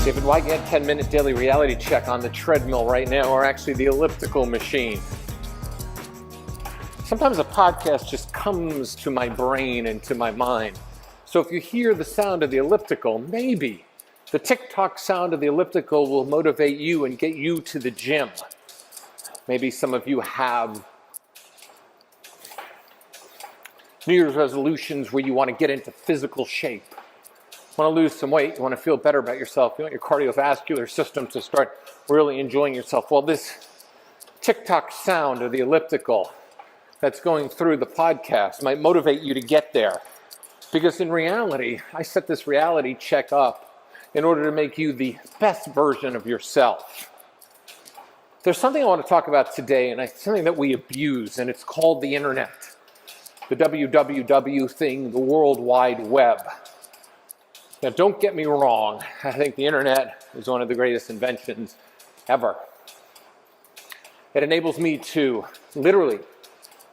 David Wygant, 10-minute daily reality check on the treadmill right now, or actually the elliptical machine. Sometimes a podcast just comes to my brain and to my mind. So if you hear the sound of the elliptical, maybe the tick-tock sound of the elliptical will motivate you and get you to the gym. Maybe some of you have New Year's resolutions where you want to get into physical shape. You want to lose some weight, you want to feel better about yourself, you want your cardiovascular system to start really enjoying yourself. Well, this tick-tock sound of the elliptical that's going through the podcast might motivate you to get there. Because in reality, I set this reality check up in order to make you the best version of yourself. There's something I want to talk about today, and it's something that we abuse, and it's called the internet. The WWW thing, the World Wide Web. Now, don't get me wrong. I think the internet is one of the greatest inventions ever. It enables me to literally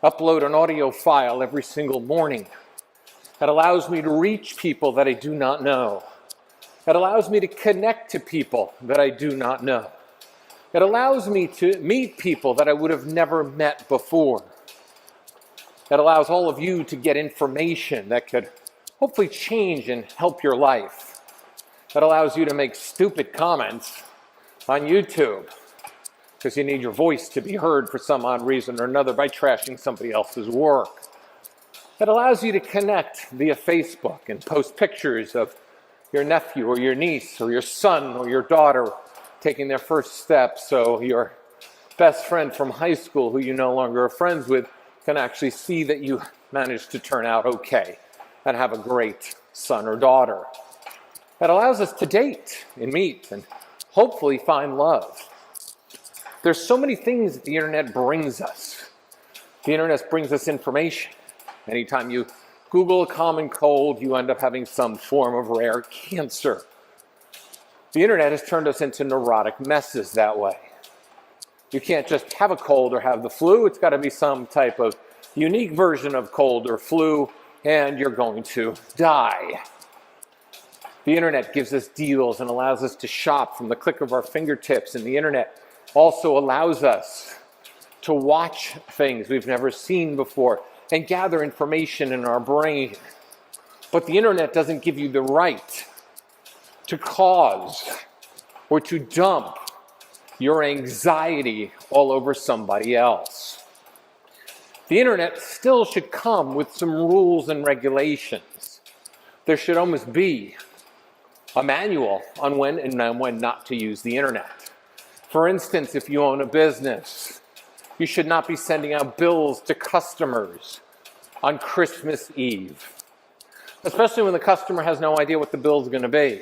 upload an audio file every single morning. It allows me to reach people that I do not know. It allows me to connect to people that I do not know. It allows me to meet people that I would have never met before. It allows all of you to get information that could hopefully change and help your life. That allows you to make stupid comments on YouTube because you need your voice to be heard for some odd reason or another by trashing somebody else's work. It allows you to connect via Facebook and post pictures of your nephew or your niece or your son or your daughter taking their first steps, so your best friend from high school who you no longer are friends with can actually see that you managed to turn out okay and have a great son or daughter. It allows us to date and meet and hopefully find love. There's so many things that the internet brings us. The internet brings us information. Anytime you Google a common cold, you end up having some form of rare cancer. The internet has turned us into neurotic messes that way. You can't just have a cold or have the flu. It's got to be some type of unique version of cold or flu, and you're going to die. The internet gives us deals and allows us to shop from the click of our fingertips, and the internet also allows us to watch things we've never seen before and gather information in our brain. But the internet doesn't give you the right to cause or to dump your anxiety all over somebody else. The internet still should come with some rules and regulations. There should almost be a manual on when and when not to use the internet. For instance, if you own a business, you should not be sending out bills to customers on Christmas Eve, especially when the customer has no idea what the bill is going to be.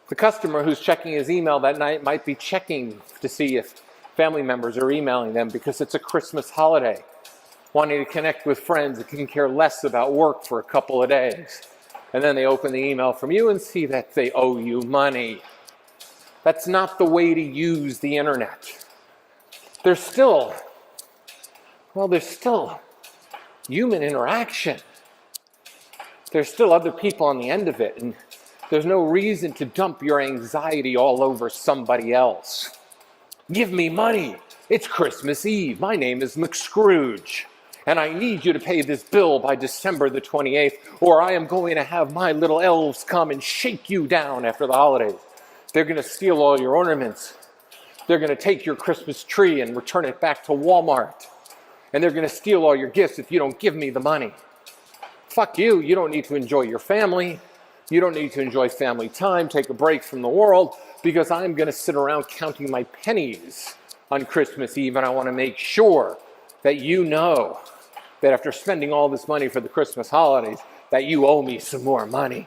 The customer who's checking his email that night might be checking to see if family members are emailing them because it's a Christmas holiday, wanting to connect with friends that can care less about work for a couple of days. And then they open the email from you and see that they owe you money. That's not the way to use the internet. There's still human interaction. There's still other people on the end of it, and there's no reason to dump your anxiety all over somebody else. Give me money. It's Christmas Eve. My name is McScrooge, and I need you to pay this bill by December the 28th, or I am going to have my little elves come and shake you down after the holidays. They're going to steal all your ornaments. They're going to take your Christmas tree and return it back to Walmart. And they're going to steal all your gifts if you don't give me the money. Fuck you. You don't need to enjoy your family. You don't need to enjoy family time, take a break from the world, because I'm going to sit around counting my pennies on Christmas Eve, and I want to make sure that you know that after spending all this money for the Christmas holidays, that you owe me some more money.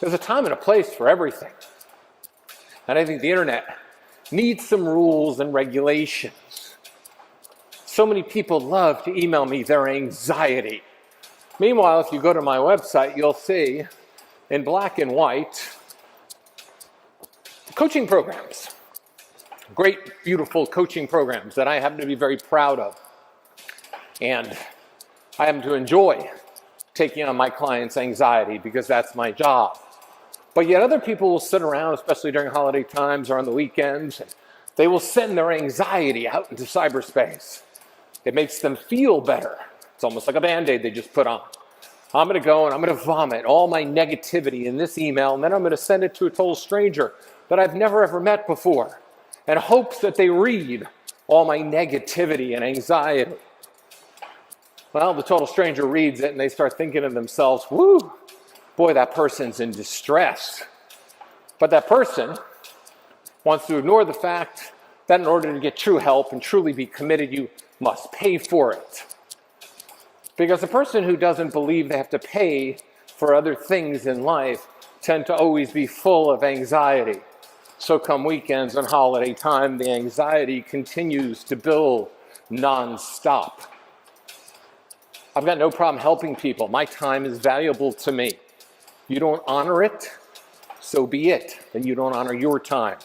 There's a time and a place for everything. And I think the internet needs some rules and regulations. So many people love to email me their anxiety. Meanwhile, if you go to my website, you'll see in black and white coaching programs. Great, beautiful coaching programs that I happen to be very proud of. And I happen to enjoy taking on my clients' anxiety because that's my job. But yet other people will sit around, especially during holiday times or on the weekends, and they will send their anxiety out into cyberspace. It makes them feel better. It's almost like a Band-Aid they just put on. I'm going to go and I'm going to vomit all my negativity in this email, and then I'm going to send it to a total stranger that I've never ever met before, in hopes that they read all my negativity and anxiety. Well, the total stranger reads it and they start thinking to themselves, whoo, boy, that person's in distress. But that person wants to ignore the fact that in order to get true help and truly be committed, you must pay for it. Because the person who doesn't believe they have to pay for other things in life tend to always be full of anxiety. So come weekends and holiday time, the anxiety continues to build nonstop. I've got no problem helping people. My time is valuable to me. You don't honor it, so be it. Then you don't honor your time.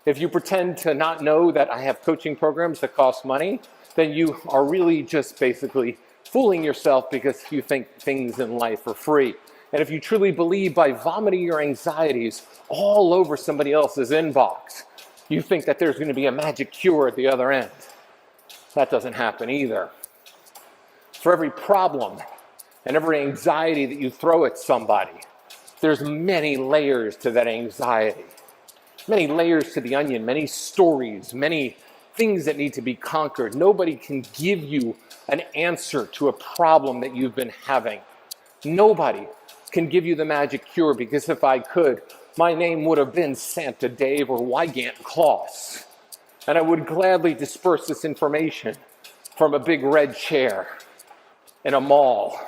If you pretend to not know that I have coaching programs that cost money, then you are really just basically fooling yourself because you think things in life are free. And if you truly believe by vomiting your anxieties all over somebody else's inbox, you think that there's going to be a magic cure at the other end. That doesn't happen either. For every problem and every anxiety that you throw at somebody, there's many layers to that anxiety. Many layers to the onion, many stories, many things that need to be conquered. Nobody can give you an answer to a problem that you've been having. Nobody can give you the magic cure, because if I could, my name would have been Santa Dave or Wygant Claus. And I would gladly disperse this information from a big red chair in a mall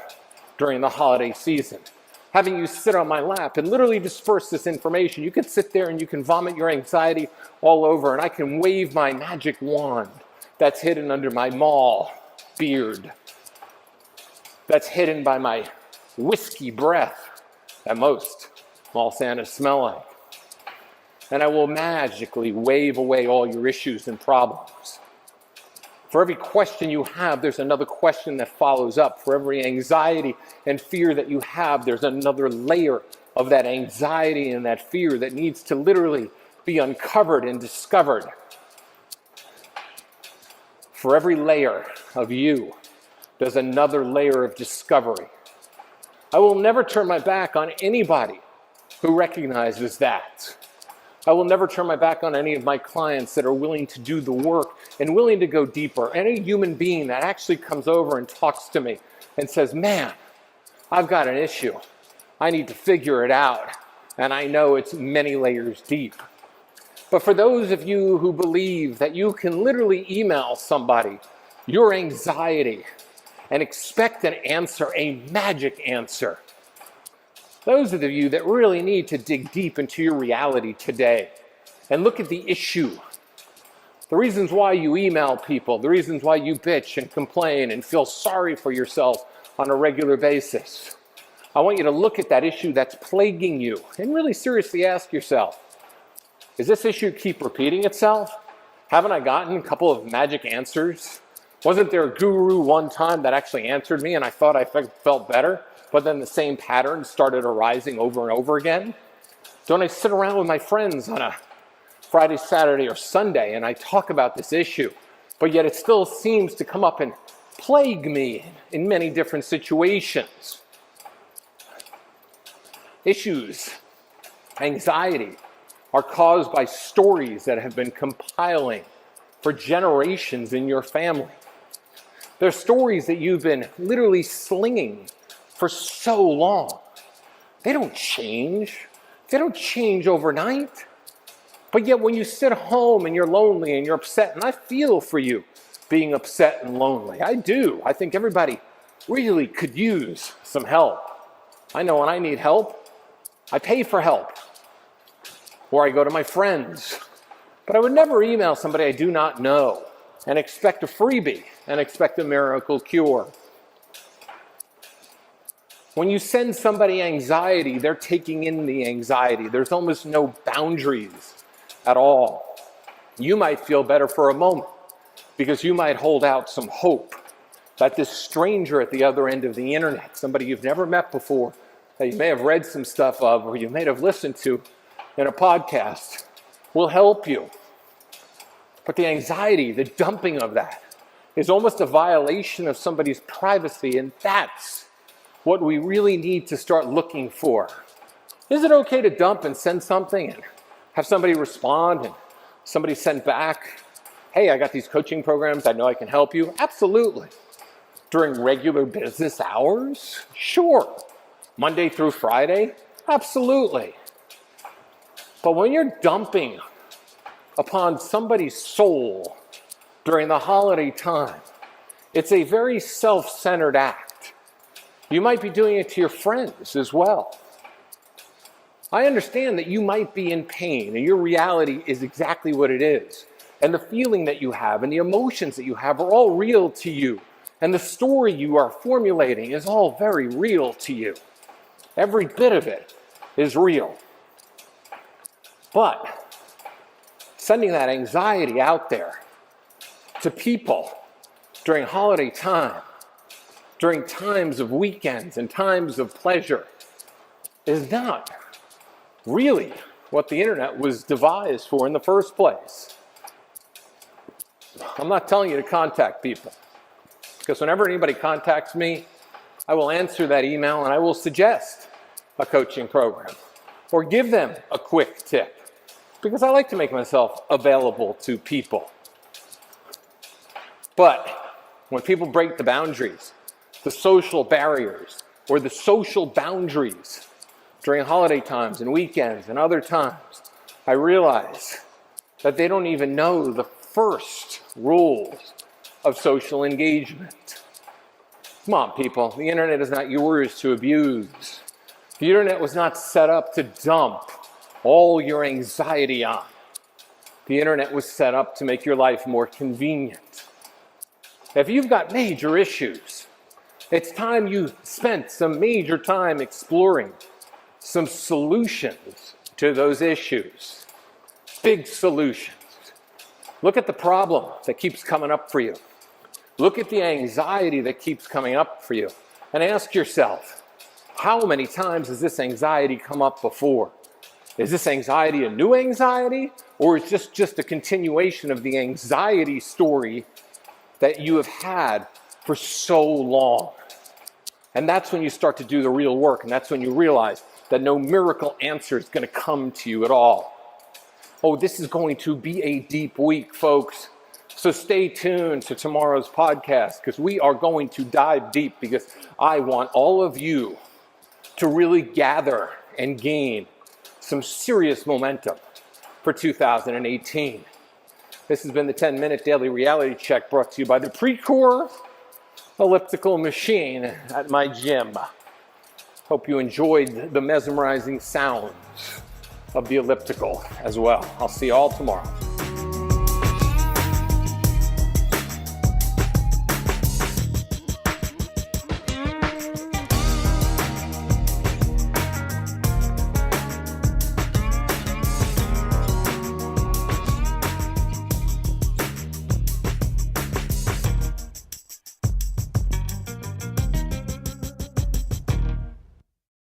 during the holiday season. Having you sit on my lap and literally disperse this information. You can sit there and you can vomit your anxiety all over, and I can wave my magic wand that's hidden under my mall beard, that's hidden by my whiskey breath that most mall Santas smell like. And I will magically wave away all your issues and problems. For every question you have, there's another question that follows up. For every anxiety and fear that you have, there's another layer of that anxiety and that fear that needs to literally be uncovered and discovered. For every layer of you, there's another layer of discovery. I will never turn my back on anybody who recognizes that. I will never turn my back on any of my clients that are willing to do the work and willing to go deeper. Any human being that actually comes over and talks to me and says, man, I've got an issue. I need to figure it out. And I know it's many layers deep. But for those of you who believe that you can literally email somebody your anxiety and expect an answer, a magic answer, those are the you that really need to dig deep into your reality today and look at the issue. The reasons why you email people, the reasons why you bitch and complain and feel sorry for yourself on a regular basis. I want you to look at that issue that's plaguing you and really seriously ask yourself, does this issue keep repeating itself? Haven't I gotten a couple of magic answers? Wasn't there a guru one time that actually answered me and I thought I felt better, but then the same pattern started arising over and over again? Don't I sit around with my friends on a Friday, Saturday, or Sunday and I talk about this issue, but yet it still seems to come up and plague me in many different situations? Issues, anxiety, are caused by stories that have been compiling for generations in your family. They're stories that you've been literally slinging for so long. They don't change. They don't change overnight. But yet when you sit home and you're lonely and you're upset, and I feel for you being upset and lonely. I do. I think everybody really could use some help. I know when I need help, I pay for help. Or I go to my friends. But I would never email somebody I do not know and expect a freebie and expect a miracle cure. When you send somebody anxiety, they're taking in the anxiety. There's almost no boundaries at all. You might feel better for a moment because you might hold out some hope that this stranger at the other end of the internet, somebody you've never met before, that you may have read some stuff of or you may have listened to in a podcast will help you. But the anxiety, the dumping of that is almost a violation of somebody's privacy, and that's what we really need to start looking for. Is it okay to dump and send something and have somebody respond and somebody send back, hey, I got these coaching programs, I know I can help you? Absolutely. During regular business hours? Sure. Monday through Friday? Absolutely. But when you're dumping upon somebody's soul during the holiday time, it's a very self-centered act. You might be doing it to your friends as well. I understand that you might be in pain and your reality is exactly what it is. And the feeling that you have and the emotions that you have are all real to you. And the story you are formulating is all very real to you. Every bit of it is real. But sending that anxiety out there to people during holiday time, during times of weekends and times of pleasure, is not really what the internet was devised for in the first place. I'm not telling you to contact people, because whenever anybody contacts me, I will answer that email and I will suggest a coaching program or give them a quick tip, because I like to make myself available to people. But when people break the boundaries, the social barriers, or the social boundaries during holiday times and weekends and other times, I realize that they don't even know the first rules of social engagement. Come on, people. The internet is not yours to abuse. The internet was not set up to dump all your anxiety on. The internet was set up to make your life more convenient. If you've got major issues, it's time you spent some major time exploring some solutions to those issues. Big solutions. Look at the problem that keeps coming up for you. Look at the anxiety that keeps coming up for you. And ask yourself, how many times has this anxiety come up before? Is this anxiety a new anxiety? Or is this just a continuation of the anxiety story that you have had for so long? And that's when you start to do the real work. And that's when you realize that no miracle answer is going to come to you at all. Oh, this is going to be a deep week, folks. So stay tuned to tomorrow's podcast, because we are going to dive deep, because I want all of you to really gather and gain some serious momentum for 2018. This has been the 10-minute daily reality check, brought to you by the Precor Elliptical machine at my gym. Hope you enjoyed the mesmerizing sounds of the elliptical as well. I'll see you all tomorrow.